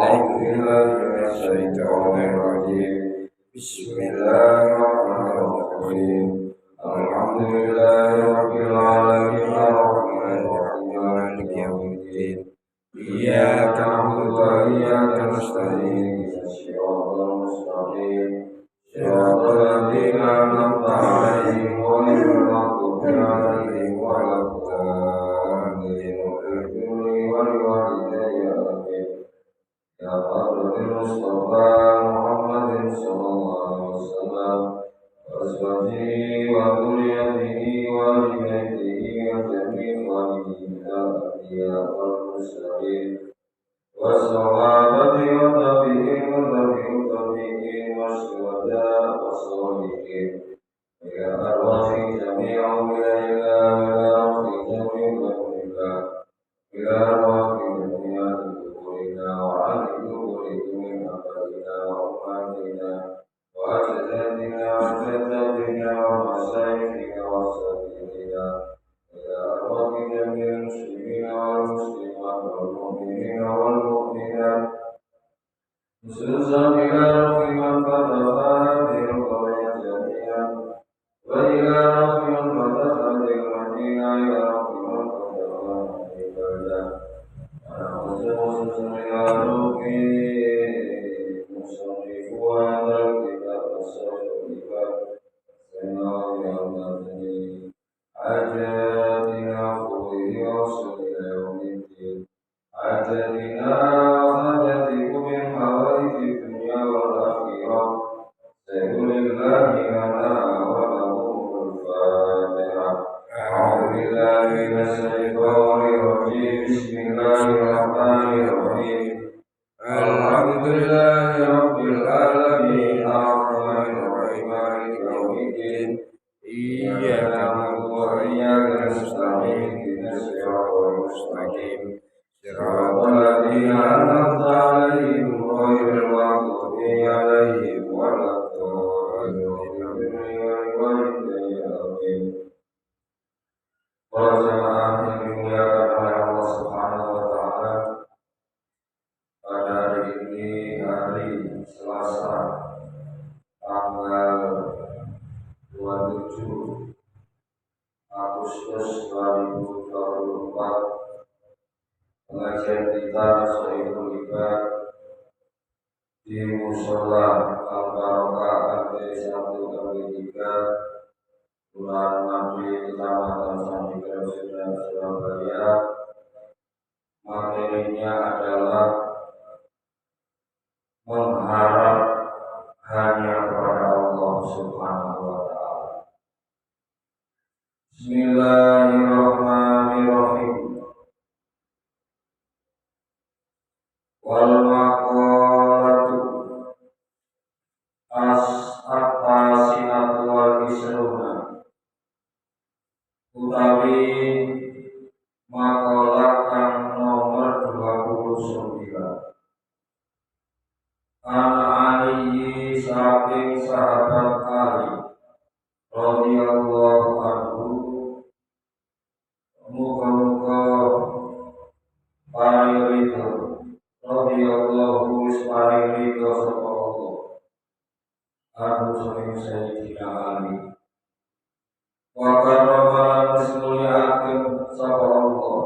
أعوذ بالله من الشيطان الرجيم بسم الله الرحمن الرحيم الحمد لله رب العالمين الرحمن الرحيم مالك يوم الدين إياك نعبد وإياك نستعين الصراط المستقيم صراط الذين أنعمت عليهم غير المغضوب عليهم ولا الضالين ولوالدي آمين يا حضرة المصطفى محمد صلى الله عليه وسلم وأزواجه وذريته وآل بيته وجميع الأنبياء والمرسلين والصحابة والتابعين والشهداء والصالحين إلى أرواح جميع أولياء إلى أرواح جميع ذكورنا وعن ذكوركم من أبائنا وأمهاتنا وأجدادنا وجداتنا ومشايخنا وأساتذتنا إلى أرواح جميع المسلمين والمسلمات والمؤمنين والمؤمنات خصوصا إلى روح من فتح هذه القرية جميعا وإلى روح من فتح هذه المدينة إلى روح من فتح هذه البلدة خصوصا إلى روح مصنف هذا الكتاب الصحيح سماوي المدني عجلنا فوقه وصل إلى يوم الدين عجلنا وخرجتكم من حوائج الدنيا والآخرة سيقول الله لنا ولهم الفاتحة أعوذ بالله من الشيطان الرجيم بسم الله الرحمن الرحيم الحمد لله رب العالمين الرحمن الرحيم مالك يوم الدين إياك نعبد وإياك نستعين اهدنا الصراط المستقيم صراط الذين أنعمت عليهم غير المغضوب عليهم ولا الضالين آمين. Para jemaah yang dimuliakan oleh Allah Subhanahu wa taala, pada hari ini hari Selasa tanggal 27 Agustus 2024, pengajian kita Sahihul Ibad di Mushola Al-Barokah RT 1 RW 3 Kelurahan Mandi Kecamatan Sandikal Surabaya. Materinya adalah mengharap hanya kepada Allah Subhanahu wa taala. Bismillahirrahmanirrahim. Wal maqalatu as-attasinatu wal isruna, utawi makalah kang nomor 29. An-Ali saking sahabat Ali radhiyallahu anhu, muga-muga paring ridho radhiyallahu paring ridho sapa Allah anhu saking Sayyidina Ali wa karrama musliatin sapa Allah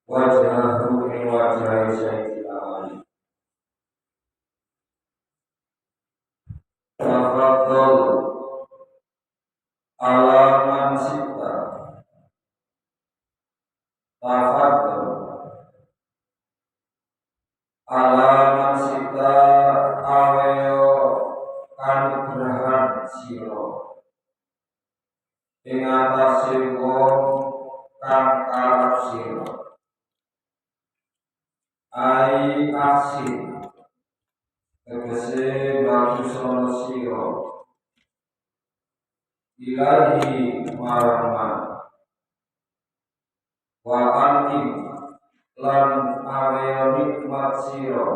wajhahu ing wajhi Sayyidina Ali. Tafadhal ala man sita, tafadhal ala man sita aweyo kanugrahan siro ing atase wong kang arep siro ai asih tegese bagusono siro ilahi marama wa antim lan aweyo nikmat siro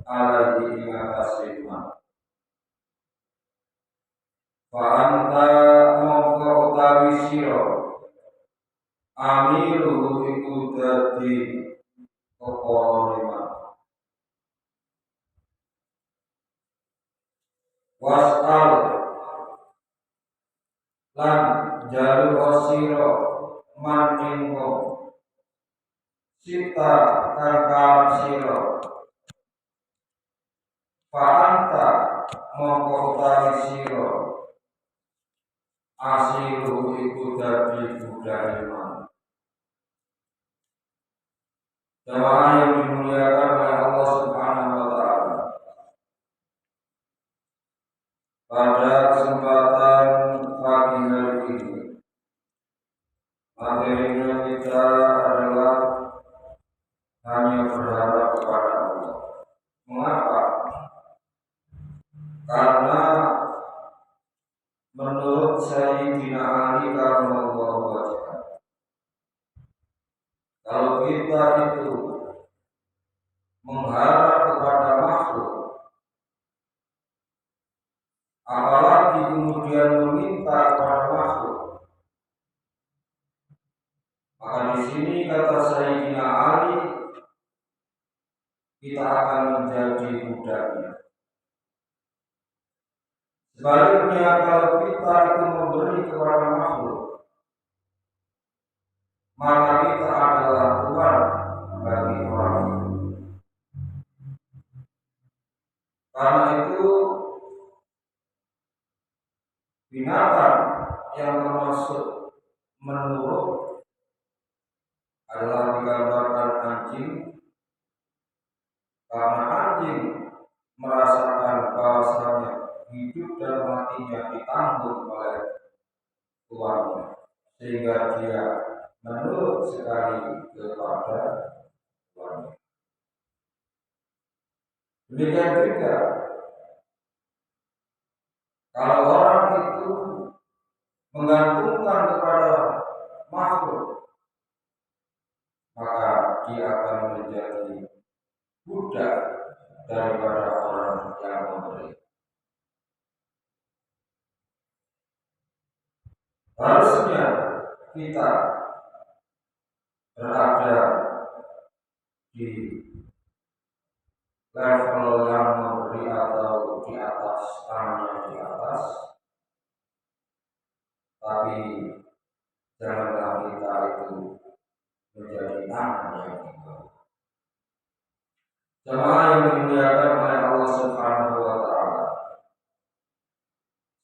alaihi ing atase ma fa anta mongko utawi siro amiru iku dadi kepala lima. Was'al lan jalu osiro man ing sita kang karep sira fa'anta mongko utawi sira asiru iku dadi budaya man. Jamaah yang dimuliakan oleh Allah Subhanahu wa taala. Pada kesempatan pagi hari ini materinya kita adalah hanya berharap kepada Allah. Mengapa? Karena menurut Sayyidina Ali karramallahu wajhah, kalau kita itu mengharap kepada makhluk, apalagi kemudian meminta kepada makhluk, maka di sini kata Sayyidina Ali, kita akan menjadi budaknya. Sebaliknya kalau kita itu memberi kepada makhluk, maka kita adalah Tuhan bagi orang itu. Karena itu binatang yang termasuk menurut adalah digambarkan anjing, karena anjing merasakan bahwasanya hidup dan matinya ditanggung oleh tuannya, sehingga dia menurut sekali kepada tuannya. Demikian juga kalau orang itu menggantungkan kepada makhluk, maka dia akan menjadi budak daripada orang yang memberi. Harusnya kita berada di level yang memberi atau di atas, tangannya di atas, tapi janganlah kita itu menjadi tangan yang di bawah. Jemaah yang dimuliakan oleh Allah Subhanahu wa taala.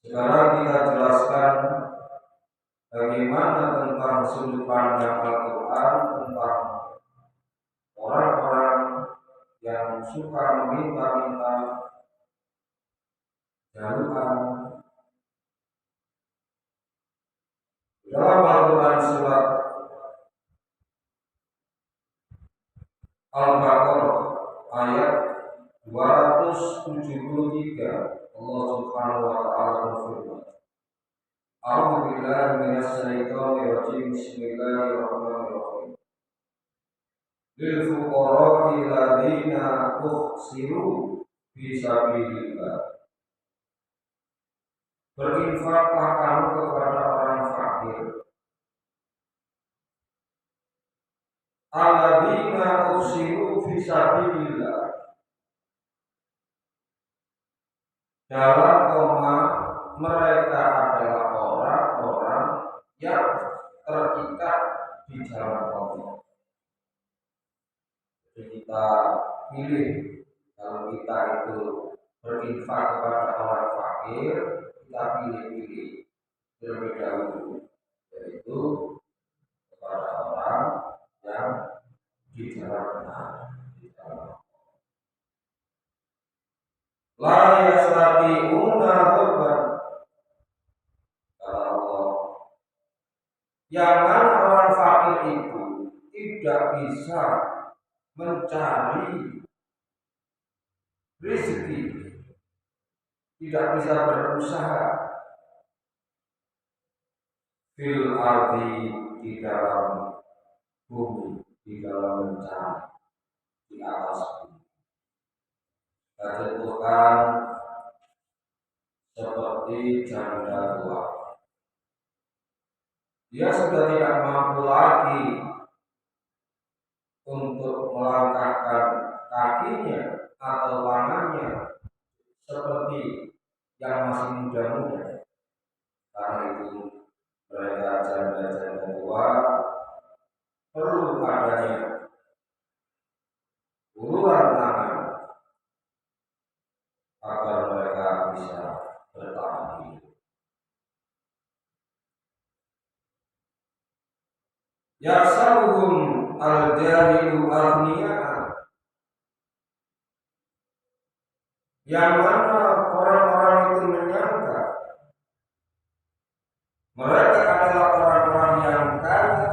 Sekarang kita jelaskan bagaimana tentang sudut pandang Al-Quran tentang orang-orang yang suka meminta-minta jaluan. Dalam Al-Quran surat Al-Baqarah ayat 273, Allah Subhanahu wa taala berfirman, A'udzu billahi minasyaitonir rajim. Bismillahirrahmanirrahim. Lil fuqara'i alladziina uhsiru fi sabilillah. Berinfaklah kamu kepada orang fakir. Alladziina uhsiru fi sabilillah. Dalam koma mereka adalah orang-orang yang terikat di jalan Allah. Jadi kita pilih, kalau kita itu berinfak kepada orang fakir, kita pilih-pilih terlebih dahulu, yaitu kepada orang yang di jalan benar, di jalan la yastati'una dzurban. Kata Allah, yang mana orang fakir itu tidak bisa mencari rezeki, tidak bisa berusaha fil ardi, di dalam bumi, di dalam mencari di atas bumi. Contohkan seperti janda tua, dia sudah tidak mampu lagi untuk melangkahkan kakinya atau tangannya seperti yang masih muda-muda. Karena itu mereka janda-janda tua perlu adanya uluran tangan agar mereka bisa bertahan hidup. Yasaluhum al-jahilu aghniya, yang mana orang-orang itu menyangka mereka adalah orang-orang yang kaya,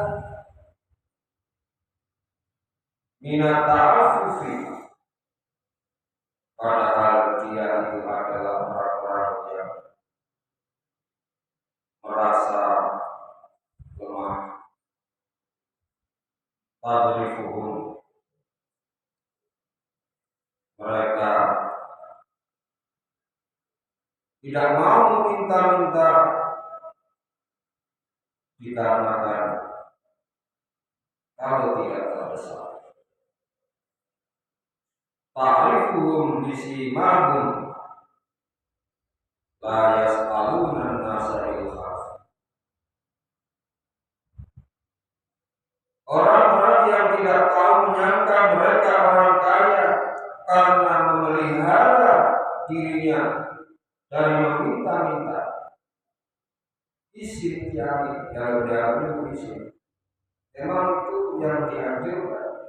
minat ta'afufi, padahal dia itu adalah orang-orang yang merasa lemah. Tadrifuhum, mereka tidak mau minta-minta dikarenakan kalau tidak terdesak. Ta'rifuhum bisimahum la yas'aluna an-nasa ilhaf. Orang-orang yang tidak tahu menyangka mereka orang kaya karena memelihara dirinya dari meminta-minta. Isim yang diambil isim, memang itu yang dianjurkan.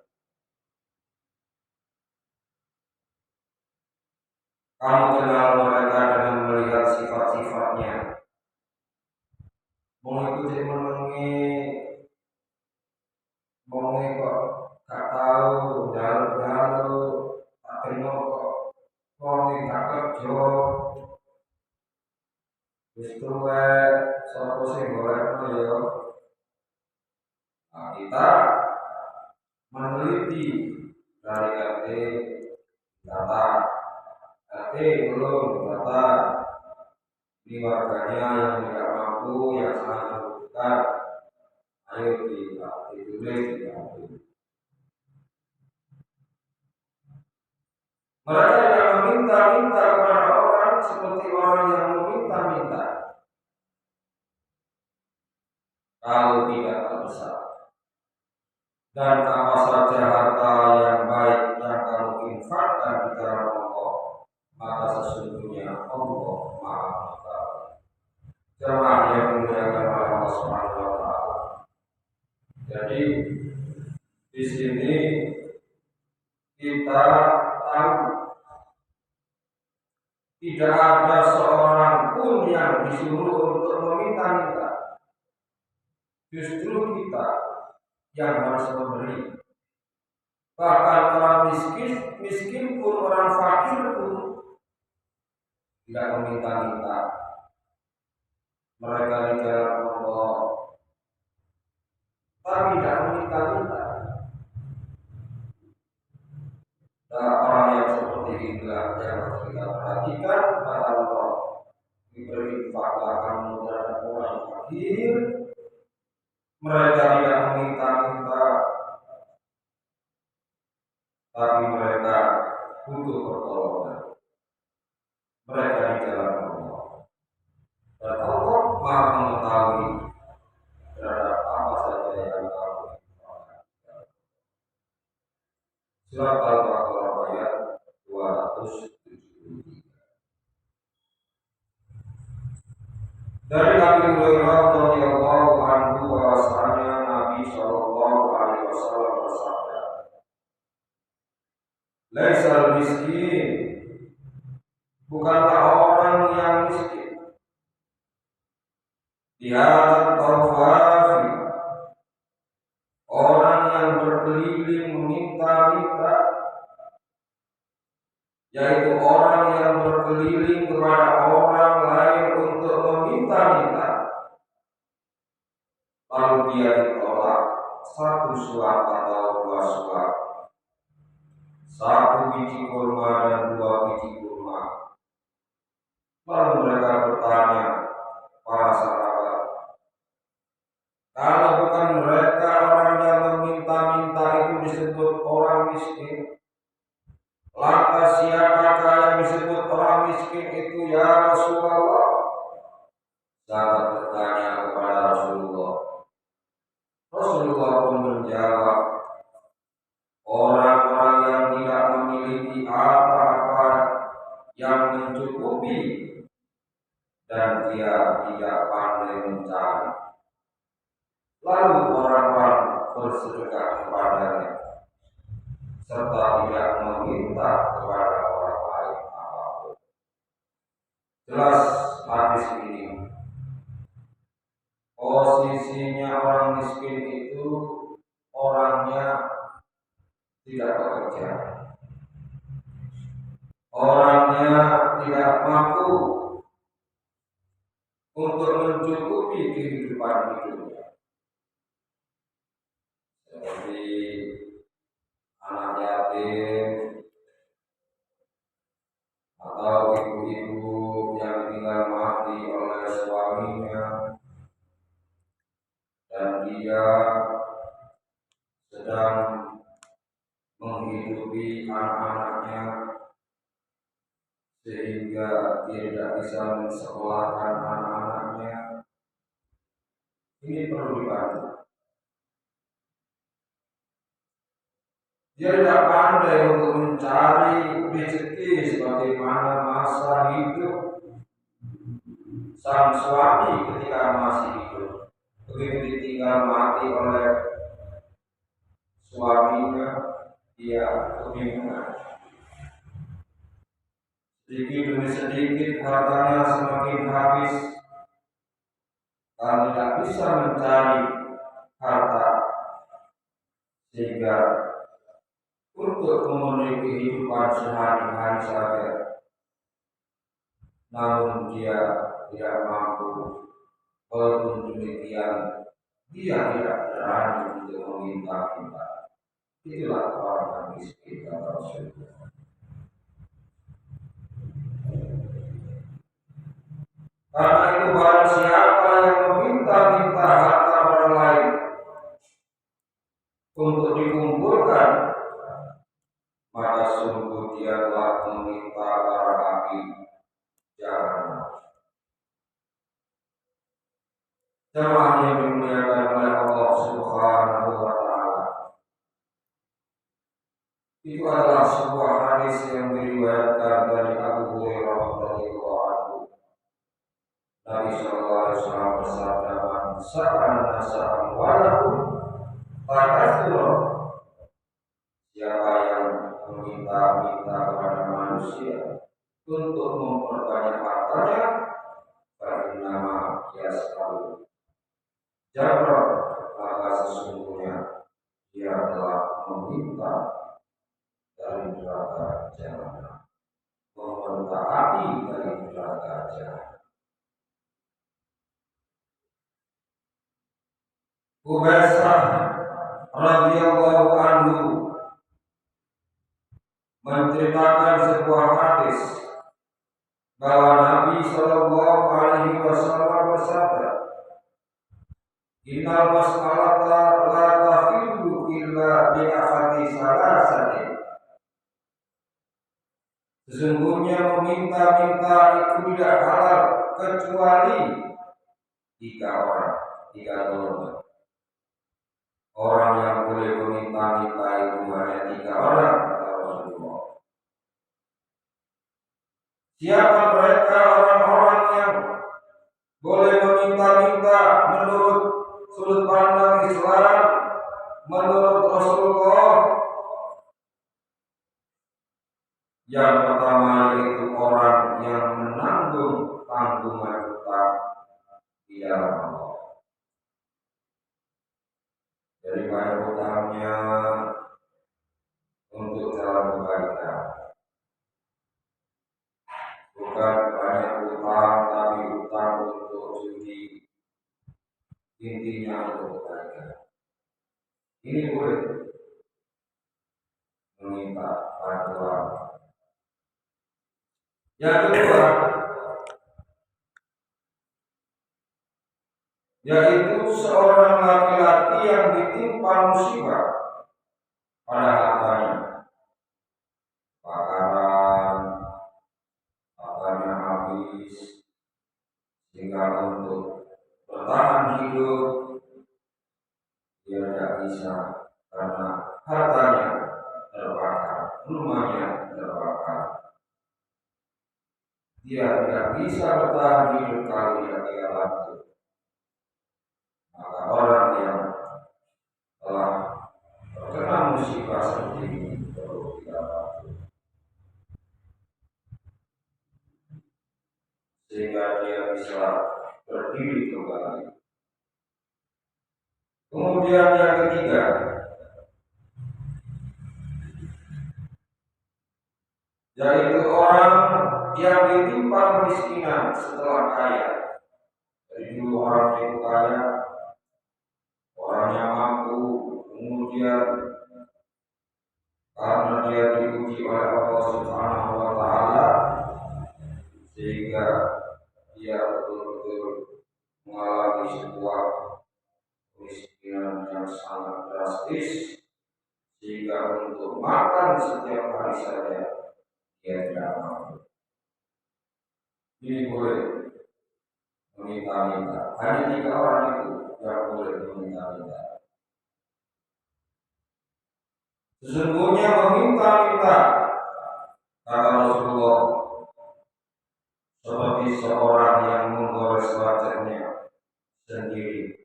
Kamu kenal mereka dengan melihat sifat-sifatnya. Mengikuti mengenai kok gak tahu jalur-jalur, tak tengok kok wong gak kerja. Justru sopo sing golekno ya. Nah, kita meneliti dari RT data, RT belum data di warganya yang tidak mampu, yang sangat membutuhkan. Ayo ditulis, diambil. Mereka yang meminta-minta kepada orang seperti orang yang meminta-minta kalau tidak terdesak. Dan apa saja harta yang baik yang kamu infakkan di jalan Allah, maka sesungguhnya Allah Maha Mengetahui. Jemaah yang dimuliakan oleh Allah Subhanahu wa Ta'ala. Jadi di sini kita tahu tidak ada seorang pun yang disuruh untuk meminta-minta. Justru kita yang harus memberi. Bahkan orang miskin pun, orang fakir pun tidak meminta-minta. Mereka di jalan Allah, tapi tidak meminta-minta. Dan orang yang seperti inilah yang harus kita perhatikan. Kata Allah, berinfaklah kamu terhadap orang fakir. Mereka tidak meminta-minta, tapi mereka butuh pertolongan. Mereka di jalan Allah. Dan Allah Maha Mengetahui terhadap apa saja yang kamu inginkan. Surat Al-Baqarah ayat 273. Dari Abu Hurairah radhiyallahu anhu bahwasanya Nabi sallallahu alaihi wasallam bersabda, "Laisal miskin, bukanlah orang yang miskin. Dia tawafi, orang yang berkeliling meminta-minta, yaitu orang yang berkeliling kepada orang lain untuk meminta-minta, lalu dia ditolak satu suap atau dua suap, satu biji kurma dan dua biji kurma." Lalu mereka bertanya, para sahabat, kalau bukan mereka menjawab, orang-orang yang tidak memiliki apa-apa yang mencukupi dan dia tidak pandai mencari. Lalu orang-orang bersedekah kepadanya serta tidak meminta kepada orang lain apapun. Jelas hadis ini posisinya orang miskin itu orangnya tidak bekerja, orangnya tidak mampu untuk mencukupi kehidupan hidupnya, seperti anak yatim atau ibu-ibu yang tinggal mati oleh suaminya dan dia sedang menghidupi anak-anaknya sehingga dia tidak bisa mensekolahkan anak-anaknya. Ini perlu dibantu. Dia tidak pandai untuk mencari rezeki sebagaimana masa hidup sang suami ketika masih hidup. Begitu ditinggal mati oleh suaminya, dia kebingungan. Sedikit demi sedikit hartanya semakin habis karena tidak bisa mencari harta, sehingga untuk memenuhi kehidupan sehari-hari saja, namun dia tidak mampu. Walaupun demikian, dia tidak berani untuk meminta-minta. Itulah orang miskin kata Rasulullah. Karena itu barang siapa yang meminta-minta harta orang lain untuk dikumpulkan, maka sungguh dia telah meminta bara api jahanam. Jemaah yang dimuliakan oleh Allah Subhanahu wa Ta'ala, itu adalah sebuah hadis yang diriwayatkan dari Abu Hurairah radhiyallahu anhu. Nabi sallallahu alaihi wasallam bersabda, "Man sa'ala sa'an walahum takatsur." Siapa yang meminta-minta kepada manusia untuk memperbanyak hartanya, bernama yas'alu jabra, maka sesungguhnya dia telah meminta dari neraka jahanam, meminta api dari neraka jahanam. Ubaisah radhiyallahu anhu menceritakan sebuah hadis bahwa Nabi sallallahu alaihi wasallam bersabda, "Innal mas'alata la tafidu illa bi ahadi salasatin." Sesungguhnya meminta-minta itu tidak halal kecuali tiga orang, tiga golongan. Orang yang boleh meminta-minta itu hanya tiga orang, kata Rasulullah. Siapa mereka orang-orang yang boleh meminta-minta menurut sudut pandang Islam, menurut Rasulullah? Yang pertama yaitu orang yang menanggung tanggungan utang di dalam Allah. Dari banyak utangnya untuk jalan kebaikan, bukan banyak utang tapi utang untuk judi, intinya untuk kebaikan. Ini boleh meminta bantuan. Yang kedua yaitu seorang laki-laki yang ditimpa musibah pada hartanya, kebakaran, hartanya habis, sehingga untuk bertahan hidup dia tidak bisa karena hartanya terbakar, rumahnya terbakar. Dia tidak bisa bertahan hidup kalau dia lanjut. Maka orang yang telah terkena musibah seperti ini perlu kita bantu, sehingga dia bisa berdiri kembali. Kemudian yang ketiga, yaitu orang yang ditimpa kemiskinan setelah kaya. Jadi dulu orang itu kaya, orangnya mampu, kemudian karena dia diuji oleh Allah Subhanahu wa Ta'ala, sehingga dia betul-betul mengalami sebuah kemiskinan yang sangat drastis, sehingga untuk makan setiap hari saja dia tidak mampu. Ini boleh meminta-minta. Hanya 3 orang itu yang boleh meminta-minta. Sesungguhnya meminta-minta, kata Rasulullah, seperti seorang yang menggores wajahnya sendiri,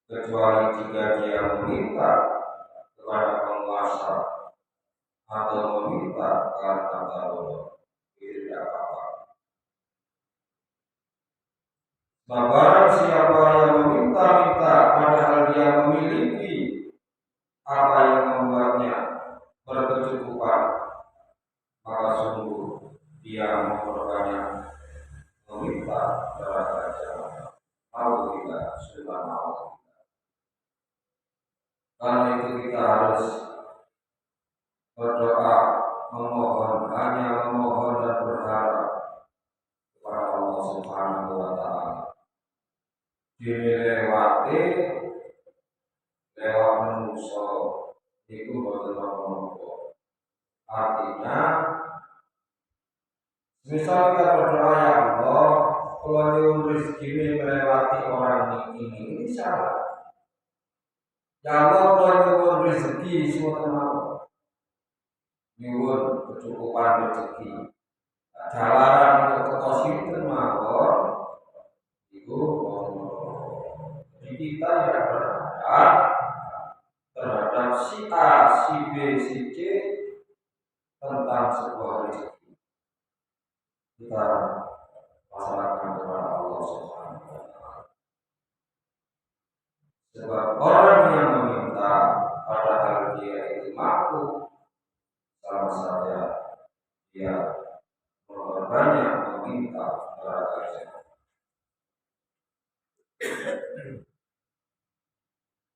kecuali jika dia meminta kepada penguasa atau meminta karena darurat, itu tidak apa-apa. Barang siapa yang meminta-minta padahal dia memiliki apa yang membuatnya berkecukupan, maka sungguh dia memperbanyak meminta kepada Tuhan. Mau tidak, sudah mau. Karena itu kita harus berdoa, memohon, hanya memohon dan berharap kepada Allah Subhanahu wa Ta'ala. Dilewati lewat manusia itu betul-betul. Artinya, misal kita berdoa, ya Allah, kalau nyuwun rezeki melewati orang ini salah. Ya Allah, kalau nyuwun rezeki semua mau, nyuwun kecukupan rezeki, jalanan untuk kepositif mawon, itu jadi kita yang berharap terhadap si A, si B, si C tentang sebuah rezeki. Kita pasrahkan kepada Allah Subhanahu wa Ta'ala. Sebab orang yang meminta padahal dia itu mampu, sama saja dia memperbanyak meminta kepada.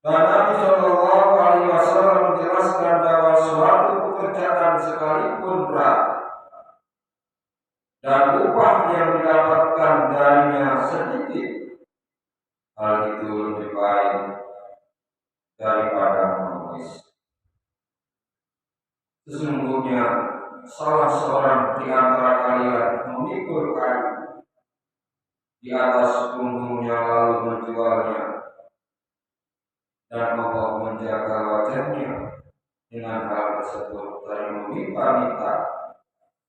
Dan Nabi Shallallahu Alaihi Wasallam menjelaskan bahwa suatu pekerjaan sekalipun berat dan upah yang didapatkan darinya sedikit, hal itu lebih baik daripada menangis. Sesungguhnya salah seorang di antara kalian memikul kayu di atas punggungnya lalu menjualnya, dan Allah menjaga wajahnya dengan hal tersebut dari meminta-minta,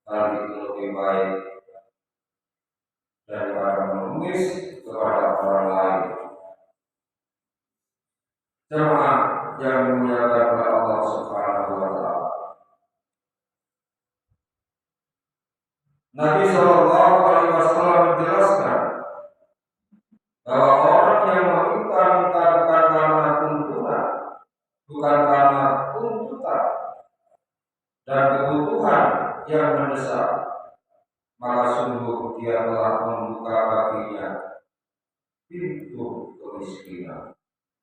hal itu lebih baik daripada menangis kepada orang lain. Jemaah yang dimuliakan oleh Allah Subhanahu wa Ta'ala, Nabi Shallallahu Alaihi Wasallam menjelaskan bahwa orang yang meminta-minta bukan karena tuntutan, bukan karena tuntutan dan kebutuhan yang mendesak, maka sungguh dia telah membuka baginya pintu kemiskinan.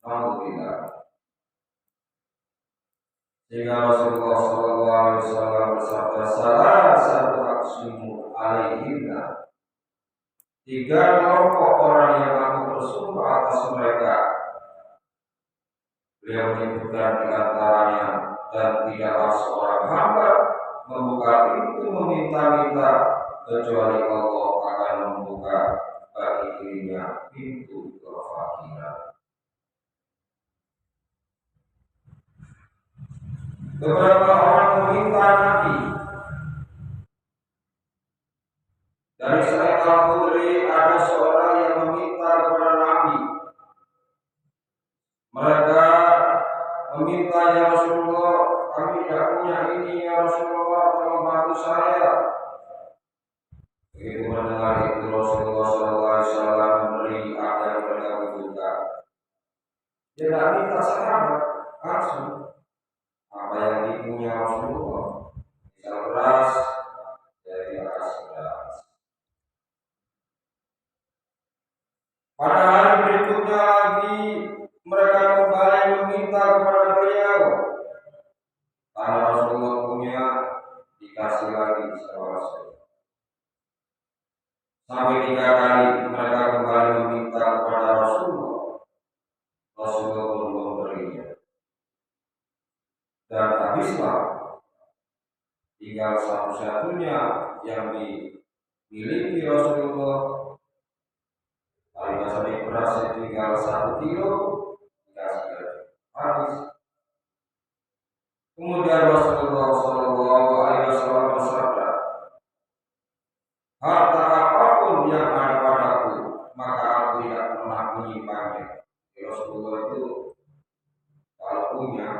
Alhamdulillah. Sehingga Rasulullah SAW bersabda, salah satu aksimu alaihinna, 3 kelompok orang yang aku bersumpah atas mereka. Beliau menyebutkan di antaranya, dan tidaklah seorang hamba membuka pintu meminta-minta kecuali Allah akan membuka bagi dirinya pintu kefakiran. Beberapa orang meminta Nabi. Dari Sa'id Al-Khudri ada seorang yang meminta kepada Nabi. Mereka meminta, ya Rasulullah, kami tidak punya ini, ya Rasulullah, tolong bantu saya. Begitu mendengar itu Rasulullah SAW memberi apa yang mereka butuhkan. Dia tidak minta sahabat langsung apa yang dipunya Rasulullah. Misal beras, dari atas beras. Pada hari berikutnya lagi mereka kembali meminta kepada beliau. Karena Rasulullah punya, dikasih lagi sama Rasulullah. Sampai 3 kali mereka kembali meminta kepada Rasulullah. Rasulullah belum memberinya. Dan habislah, tinggal satu-satunya yang dimiliki Rasulullah. Hari sampai beras tinggal 1 kilo, dikasih habis. Kemudian Rasulullah SAW bersabda, harta apapun yang ada padaku, maka aku tidak pernah menyimpannya. Rasulullah itu kalau punya,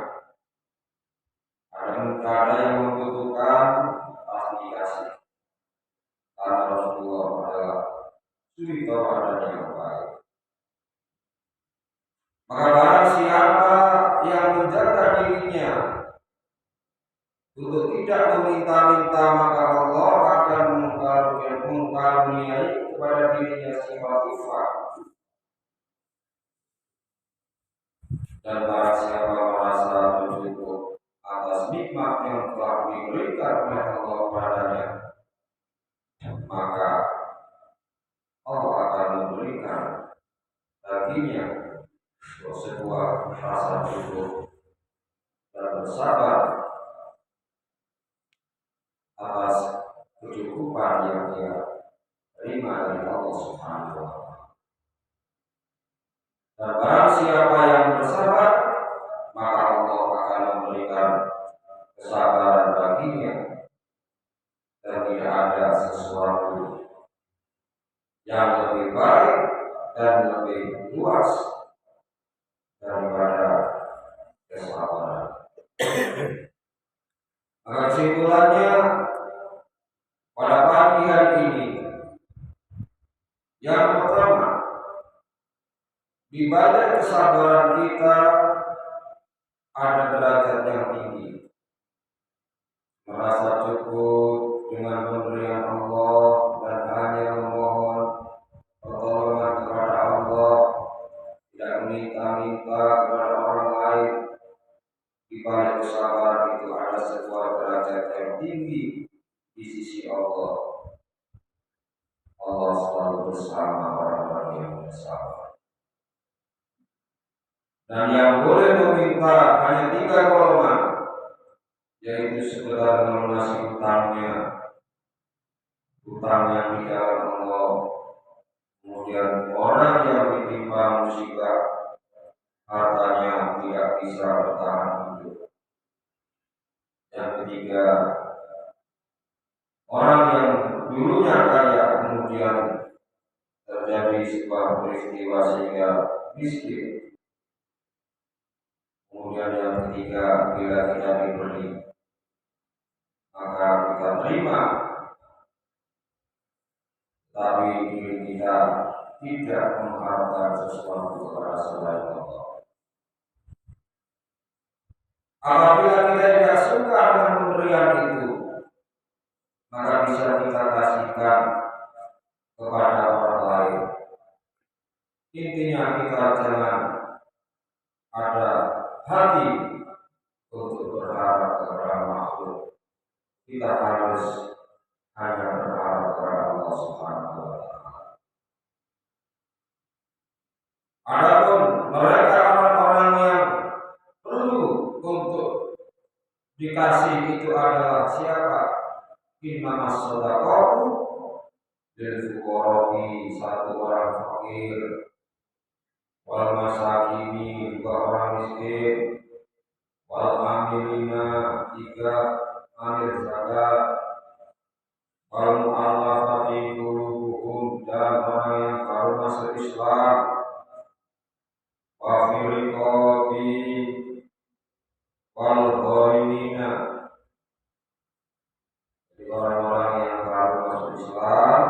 ada yang membutuhkan, pasti dikasih. Karena Rasulullah adalah suri tauladan yang baik. Maka barang siapa yang menjaga dirinya untuk tidak meminta-minta, maka Allah akan mengkaruniai kepada dirinya sifat ifat. Dan barang siapa merasa bersyukur atas nikmat yang telah diberikan oleh Allah padanya, maka Allah akan memberikan baginya sebuah rasa syukur dan bersabar atas kecukupan yang dia terima dari Allah Subhanahu wa Ta'ala. Dan barang siapa yang bersabar, maka Allah akan memberikan kesabaran baginya, dan tidak ada sesuatu yang lebih baik dan lebih luas daripada kesabaran. Maka kesimpulannya, pada pagi hari ini, yang pertama, di balik kesabaran kita ada derajat yang tinggi. Merasa cukup dengan pemberian Allah dan hanya memohon pertolongan kepada Allah, tidak meminta-minta kepada orang lain. Di balik kesabaran itu ada sebuah derajat yang tinggi di sisi Allah. Allah selalu bersama orang-orang yang bersabar. Dan yang boleh meminta hanya 3 golongan, yaitu sekedar melunasi hutang yang di jalan Allah. Kemudian orang yang ditimpa musibah, hartanya tidak bisa bertahan hidup. Yang ketiga, orang yang dulunya kaya kemudian terjadi sebuah peristiwa sehingga miskin. Kemudian yang ketiga, bila kita diberi, maka kita terima, tapi diri kita tidak mengharapkan sesuatu kepada selain Allah. Apabila kita tidak suka dengan pemberian itu, maka bisa kita kasihkan kepada orang lain. Intinya kita jangan ada hati untuk berharap kepada makhluk. Kita harus hanya berharap kepada Allah Subhanahu wa Ta'ala. Adapun mereka orang-orang yang perlu untuk dikasih itu adalah siapa? Innamas shadaqatu lil fuqara'i, 1 orang fakir, wal masakini, 2 orang miskin, wal amilina, tiga amil zakat, wal mu'allafati qulubuhum dan orang yang baru masuk Islam, wa fi riqabi wal gharimina, jadi orang-orang yang baru masuk Islam,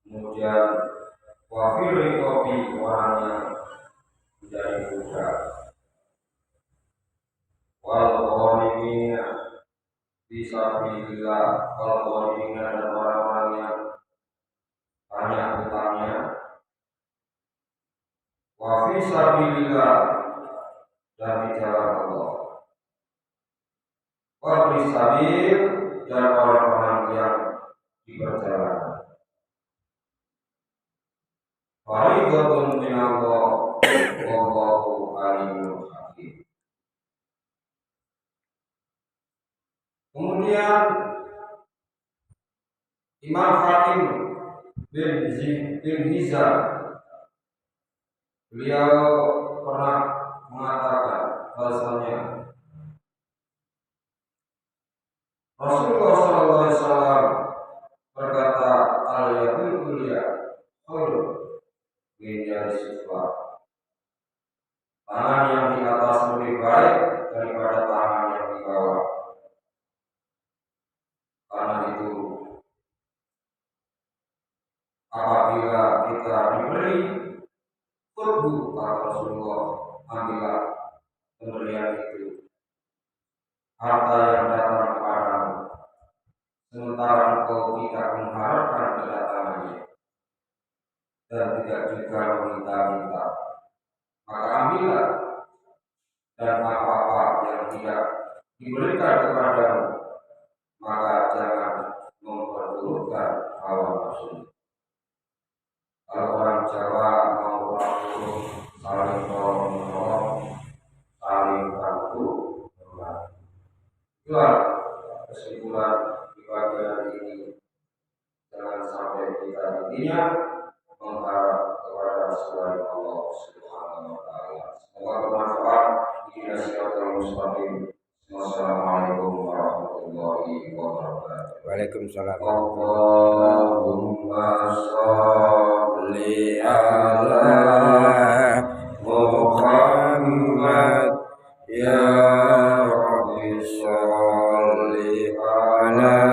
kemudian wa fi riqabi orang yang menjadi budak, wal gharimina fisabilillah, wal gharimina dan orang-orang yang banyak hutangnya, wa fisabilillah dan di jalan Allah, wa fisabil dan orang-orang yang di perjalanan. Faridatun minallah wallahu alimul hakim. Kemudian Imam Hakim bin Hizam, beliau pernah mengatakan bahasanya Rasulullah SAW berkata, al-yadul ulya khairun min yadis sufla, tangan yang di atas lebih baik daripada tangan yang di bawah. Karena itu apabila kita diberi khutbu kata Rasulullah, ambillah pemberian itu, harta yang datang kepadamu, sementara engkau tidak mengharapkan kedatangannya dan tidak juga meminta-minta, maka ambillah, dan apa-apa yang tidak diberikan kepadamu, maka jangan memperturutkan hawa nafsu. Kalau orang Jawa mau orang saling tolong-menolong, saling bantu, itulah kesimpulan di pagi hari ini. Jangan sampai kita intinya mengharap kepada selain Allah Subhanahu wa Ta'ala. Semoga bermanfaat. Ihdinas siratal mustaqim. Wassalamualaikum warahmatullahi wabarakatuh. Waalaikumsalam. Allahumma sholli ala Muhammad ya Rabbi sholli ala